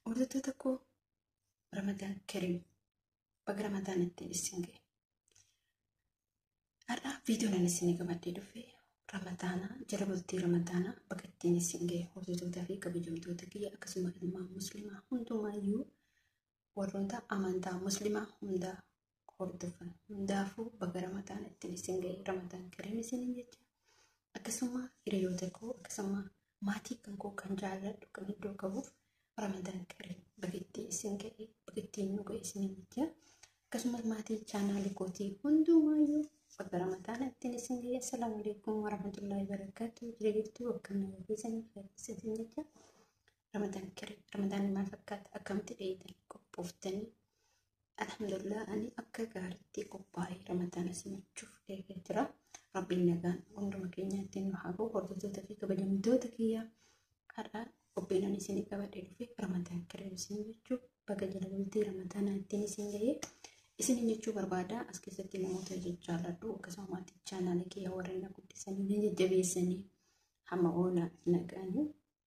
Hordoftoota koo Ramadaan Kariim baga Ramadaanitti isin ga'e. Har'a viidiyoon ani isin qabadhee dhufe Ramadaana jala bultii Ramadaana baga ittiin isin ga'e hordoftootaa fi kabajamtoota kiyya akkasuma ilmaan musliimaa hundumaayyuu warroota amantaa musliimaa hundaa hordofan hundaafuu baga Ramadaanitti isin ga'e. Ramadaan Kariim isiniin jecha akkasuma hiriyoota koo akkasuma maatii kan koo kan jaalladhu kan iddoo qabuuf Ramadaan Kariim baga ittiin isin ga'e baga ittiin nu ga'e isiniin jecha akkasumas maatii chaanaalii kootii hundumaayyuu baga Ramadaanitti isin ga'e. Assalaamu alaykum warahmatullaahi wabarakaatuh. Jireenyattuu akkam nama keessaniif isin jecha Ramadaan Kariim. Ramadaan maal fakkaata akkamitti dheeyitanii qophooftanii? Alhamdulillah ani akka gaariitti qophaa'ee Ramadaan isinichuuf eegaa jira. Rabbiin nagaan hunduma keenyaatti nu haa ga'u. Hordoftootaa fi kabajamtoota kiyya har'a qophiin ani isin qabadhee dhufe Ramadaan Kariim isin jechuuf baga jala bultii Ramadaanitti isin ga'e isin jechuu barbaada. As keessatti namoota jaalladhu akkasuma maatii chaanaalii kiyya warreen na guddisanii na jajjabeessanii hamma oona nagaanii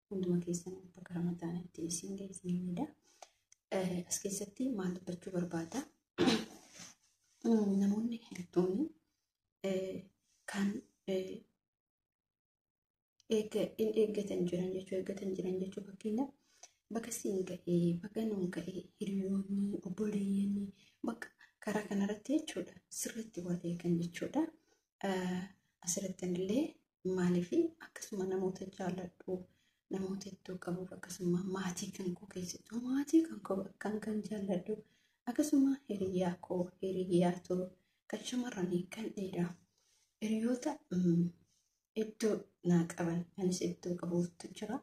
hunduma keessanii baga Ramadaanitti isin ga'e isinidha. As keessatti maal dubbachuu barbaada? Namoonni hedduun kan eeggatan jiran jechuu fakkeenyaaf bakka siin ga'ee bakka nuun ga'ee hiriyoonni obboleeyyanni bakka karaa kanarratti jechuudha sirriitti wal eegan jechuudha. Asirratti illee maaliif akkasuma namoota jaalladhu namoota iddoo qabuuf akkasuma maatii kan koo keessattuu maatii kan jaalladhu akkasuma hiriyaatoo kan shamarranii kan dhiiraa hiriyoota iddoo naa qaban anis iddoo qabuutu jira.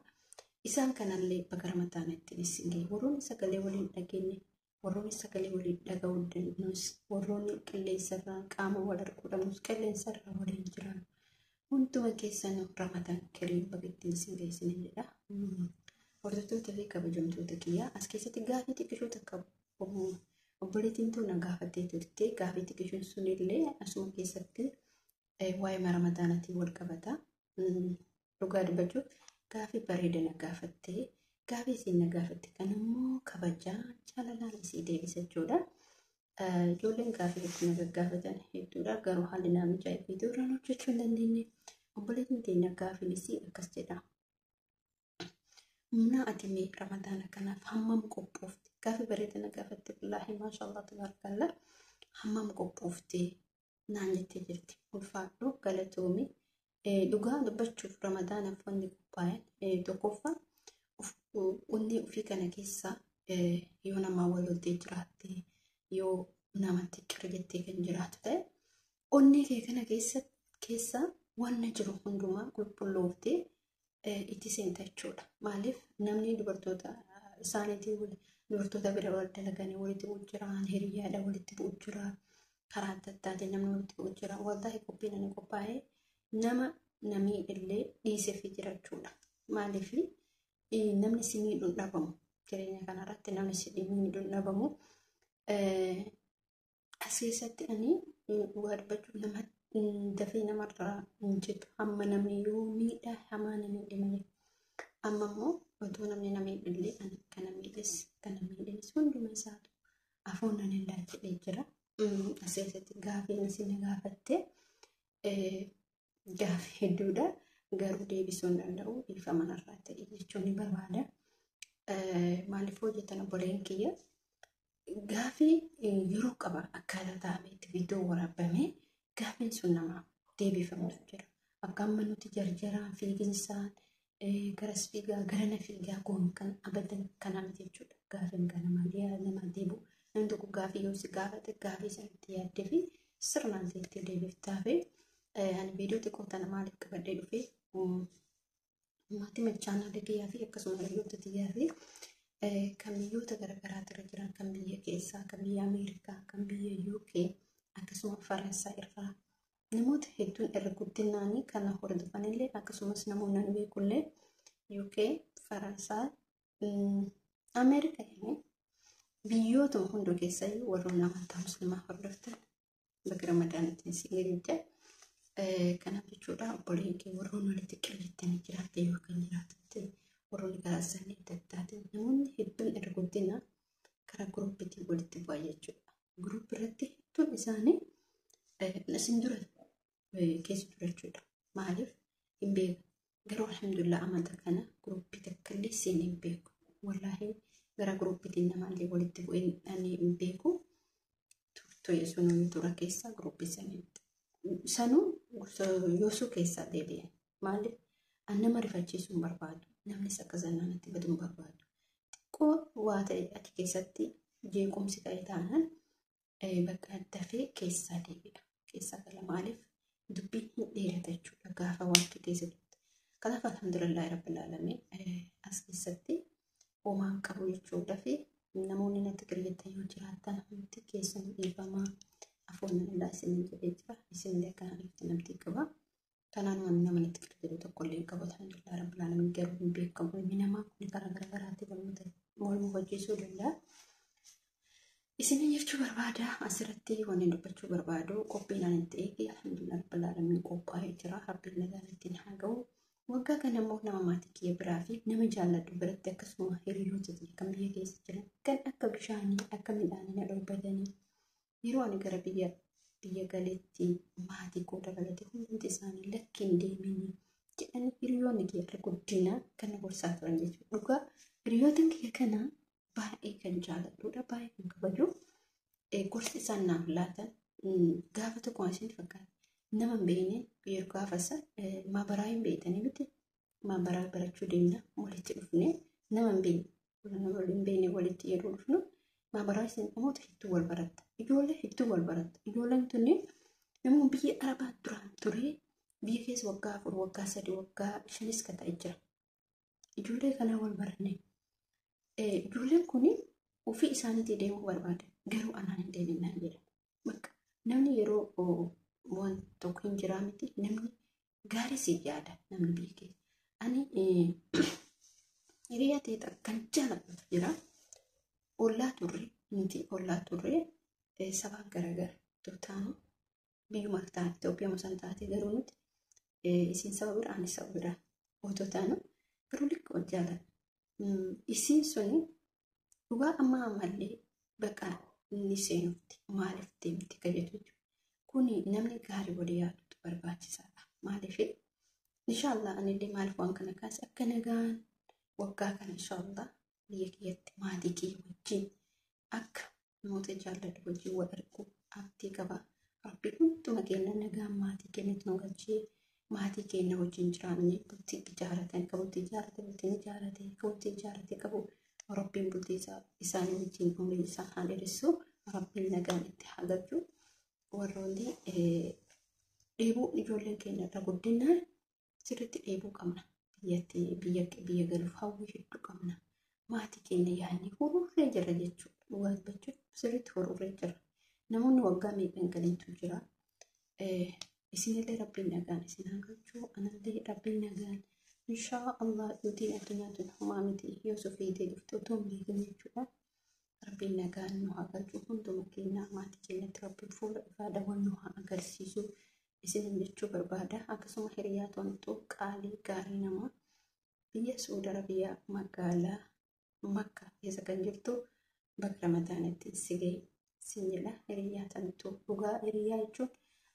Isaan kanallee baga Ramadaanitti isin ga'e. Warroonni sagalee waliin dhageenye warroonni sagalee waliin dhaga'uu dandeenyus warroonni qilleensarraa qaama wal arguu dhabnus qilleensarraa waliin jiran hunduma keessan Ramadaan Kariim baga ittiin isin ga'e isinidha. Hordoftootaa fi kabajamtoota kiyya as keessatti gaafii xiqqishoo takka obboleettiin na gaafattee turte. Gaafii xiqqishoon sunillee asuma keessatti waa'ee Ramadaanaatiin wal qabata. Dhugaa dubbachuuf gaafii bareeda na gaafattee gaafii isiin na gaafatte kan immoo kabajaa jaalalaan isii deebisa jechuudha. Ijoolleen gaafii tokko na gaggaafatan hedduudha garuu haalli naa mijaa'ee fi duraan hojjechuu hin dandeenye. Obboleettiin teenya gaafiin isii akkas jedha. Humna ati mee Ramadaana kanaaf hammam qophoofte? Gaafii bareeda na gaafatte wallaahi maashaallah tabarakallah hammam qophoofte naan jettee jirti. Ulfaadhu galatoomi. Dhugaa dubbachuuf Ramadaanaaf wanni qophaa'an tokkoffaa onnee ofii kana keessa yoo namaa wal loltee jiraatte yoo namatti qira jettee kan jiraatu ta'e onnee kee kana keessa wanna jiru hundumaa qulqullooftee itti seenta jechuudha. Maaliif namni dubartoota isaaniitii dubartoota bira wal dalaganii walitti bu'u jiran hiriyaadha walitti bu'u jira karaa adda addaatiin namni walitti bu'u jira. Wallaahi qophiin ani qophaa'ee namni illee dhiiseef jira jechuudha. Maaliif namni si miidhuun dhabamu jireenya kanarratti namni si miidhuun dhabamu. As keessatti ani dhugaa dubbachuuf nama dafee namarraa hin jedhu hamma namni yoo miidhaa hamaa namni dhimne amma immoo otoo namni na miidhullee ani kana miidhes hunduma isaatu afoon nan hin jedhee jira. As keessatti gaafii isin na gaafatte gaafii hedduudha garuu deebisuu hin danda'u dhiifama narraa ta'e jechuun ni barbaada. Maaliif hojjetan obboleen kiyya gaafii yeroo qaba akkaataa ta'ametti viidiyoo waraabame gaafiin sun nama deebifamuuf jira. Akka amma nuti jarjaraan fiiginsaan garas fiigaa garana fiigaa goon kan abadan kana miti jechuudha. Gaafiin kan nama deebi'u namni tokko gaafii yoo si gaafate gaafii sanatti yaaddee fi sirnaan seettee deebiftaa fi ani viidiyoo xiqqoo tana maaliif qabadhee dhufe maatii chaanaalii kiyyaa fi akkasuma hiriyoota kiyyaa fi kan biyyoota garaagaraa irra jiran kan biyya keessaa kan biyya Ameerikaa kan biyya UK akkasuma Faransaa irraa namoota hedduun irra guddinaanii kan hordofanillee akkasumas namoonni beekullee UK Faransaa Ameerikaa biyyootuma hunduu keessaayyuu warroonni amantaa musliimaa hordoftan baga Ramadaanitti isin ga'e. Kanaaf jechuudha obboleen kee warroonni walitti qilleensanii jiraatte yookaan jiraatatte warroonni karaa isaanii adda addaatiin namoonni hedduun irra guddina karaa guruupiitiin walitti bu'aa jechuudha. Guruupii irratti hedduun isaanii isin dura keessa ture jechuudha. Maaliif hin beeku. Garuu alhamdulillah amanta kana guruupii takka illee seenee hin beeku. Wallaahi gara guruupiitiin namaallee walitti bu'ee ani hin beeku. Turtoye sunuu tura keessa guruupii sanuu yoosuu keessaa deebi'e. Maaliif nama rifachiisuun barbaadu. Namnis akka zannaanatti baduun barbaadu. Xiqqoo waa ta'e achi keessatti jeequmsi ta'e taanaan bakka dafee keessaa deebi'a. Keessaa gala maaliif dubbiin hin dheerata jechuudha gaafa wanti keessatti. Kanaaf alhamdulillah rabbil aalamiin as keessatti homaan qabu jechuudha fi namoonni natti qiryeettan yoo jiraatan hundi keessan dhiifamaa afoonni illaa isin jedhee jira. Isinillee akkanaatti namti qaba. Kanaan waan nama natti qiryeetu tokkollee hin qabu. Alhamdulillah rabbil aalamiin garuu hin beekamu. Ilmi namaa kun karaa garaagaraatti mormuu hojjechuu danda'a. Isin jechuu barbaada asirratti wanni dubbachuu barbaadu qophiin ani ta'e alhamdulillah rabbil aalamiin qophaa'ee jira. Rabbiin nagaan ittiin haa ga'u. Waggaa kana immoo nama maatii kee biraa fi nama jaalladhu biratti akkasuma hiriyoota kan biyya keessa jiran kan akka bishaanii akka midhaanii na dhoobbatanii yeroo ani gara biyya galeetti maatii koo dabalatee hundi isaanii lakkiin deemanii jedhanii hiriyoonni kee irra guddina kan gorsaa turan jechuudha. Dhugaa hiriyoota kee kana baay'ee kan jaalladhuudha baay'ee kan kabaju gorsi isaan naaf laatan gaafa tokko isin fakkaata. Nama hin beekne yeroo gaafasa maabaraa hin beekanii miti maabaraa barachuu deemna walitti dhufne nama hin beekne walitti yeroo dhufnu maabaraa isin namoota hedduu wal baratta ijoollee hedduu wal baratta ijoolleen tunni namni biyya arabaa duraan ture biyya keessa waggaa 4 waggaa 3 waggaa 5 ka ta'e jira ijoollee kana wal baranne ijoolleen kuni ofii isaaniitii deemuu barbaada garuu anaan hin deeminaan jedha bakka namni yeroo waan tokko hin jiraa miti namni gaarii siif yaada namni beekee ani hiriyaa ta'e kan jaalladhu jira ollaa turre sabaan garaagara tuutaanu biyyuma taate Itoophiyaa san taate garuu nuti isin saba biraa ani saba biraa otoo taanu garuu likka wal jaalladha isin suni dhugaa ammallee bakka inni seenutti maaliif deemti kajetu kuni namni gaarii walii yaadutu barbaachisaadha. Maaliif inshallah anillee maaliif waan kana kaase akka nagaan waggaa kana inshallah biyya kiyyatti maatii kiyya wajjin akka namoota jaalladhu wajjin wal argu abdii qaba. Rabbi hunduma keenya nagaan maatii keenyatti nu galchee maatii keenya wajjin jiraannee bultii ijaaratan qabutti ijaarate qabu Rabbiin bultii isaanii wajjin umurii isaa haa dheeressu Rabbiin nagaan itti haa galchu. Warroonni dheebuu ijoolleen keenya irra guddinaan sirriitti dheebuu qabna. Biyya galuuf hawwii hedduu qabna. Maatii keenya yaadni hururree jira jechuudha. Dhugaa dubbachuun sirriitti hururree jira. Namoonni waggaa meeqan galiitu jira. Isinillee Rabbiin nagaan isin haa galchu. Anallee Rabbiin nagaan inshaa Allah yuutiin addunyaa tun homaa miti yoo sofiitee dhufte otoo hin beekin jechuudha. Rabbiin nagaan nu haa galchu hunduma keenya maatii keenyatti Rabbiin fuula ifaa dhawwan nu haa agarsiisu isin jechuu barbaada. Akkasuma hiriyaa tontuu qaalii gaarii nama biyya Saudi Arabiyaa magaalaa Makka keessa kan jirtu bakka Ramadaanitti sigee sin jedha hiriyaa tontuu dhugaa hiriyaa jechuun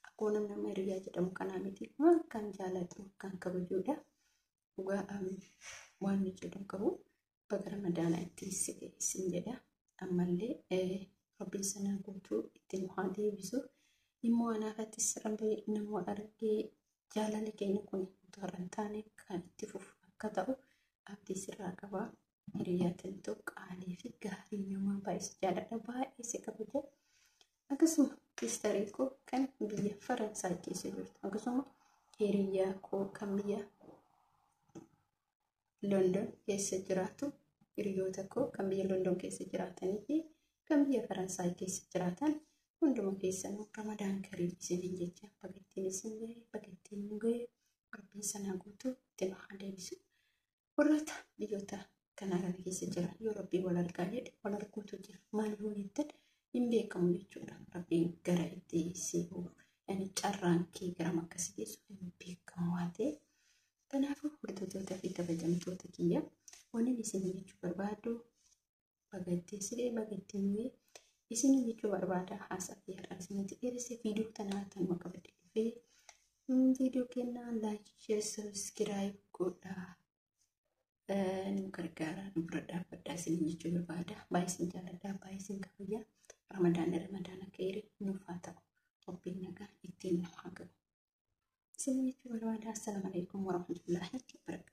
akkuma nama hiriyaa jedhamu kanaa miti kan jaalatu kan kabajuudha. Dhugaa waan jedhamu qabu bakka Ramadaanitti sigee sin jedha. Ammallee Rabbiin sana guutuu itti nu haa deebisu. Immoo anaafatti sirambee nama argee jaalala keenya kun utoo hin taane kan itti fufu akka ta'u abdii sirraa qaba. Hiriyaa tontuu qaalii fi gaarii namaa baay'ee jaalladha baay'ee si kabaja. Akkasuma kistarii koo kan biyya Faransaay keessa jirtu akkasuma hiriyaa koo kan biyya London keessa jiraatu. Hiriyoota koo kan biyya London keessa jiraatanii fi kan biyya Faransaay keessa jiraatan hunduma keessanuu Ramadaan Kariim isiniin jecha bakka isin ga'e bakka ittiin nu ga'e Rabbiin sana guutuu itti nu haa deebisu. Warroota biyyoota kanaa keessa jiran yoo Rabbii wal argaa jedhe wal arguutu jira. Maal yoo jettan hin beekamu jechuudha. Rabbiin gara itti si'u carraan kee gara akkasii geessu hin beekamu waan ta'eef. Kanaafuu hordoftoota fi kabajamtoota kiyya Wanni isin jechuu barbaadu bagattee siree bagattee mi'ee isin jechuu barbaada haasaa fi har'a isinitti dhiyeesse viidiyoo tanaa tanuma qabadde dhufee viidiyoo kennaa laayik sheer sabiskiraayib godhaa nu gargaara nu bira dhaabbadhaa isin jechuu barbaada. Baay'ee isin jaalladha baay'ee isin kabajaa. Ramadaana ka'ee nuuf haa ta'u qophiin nagaa ittiin nu haa gahu. Isin jechuu barbaada. Assalaamu alaikum warahmatullahi wabarakatuh.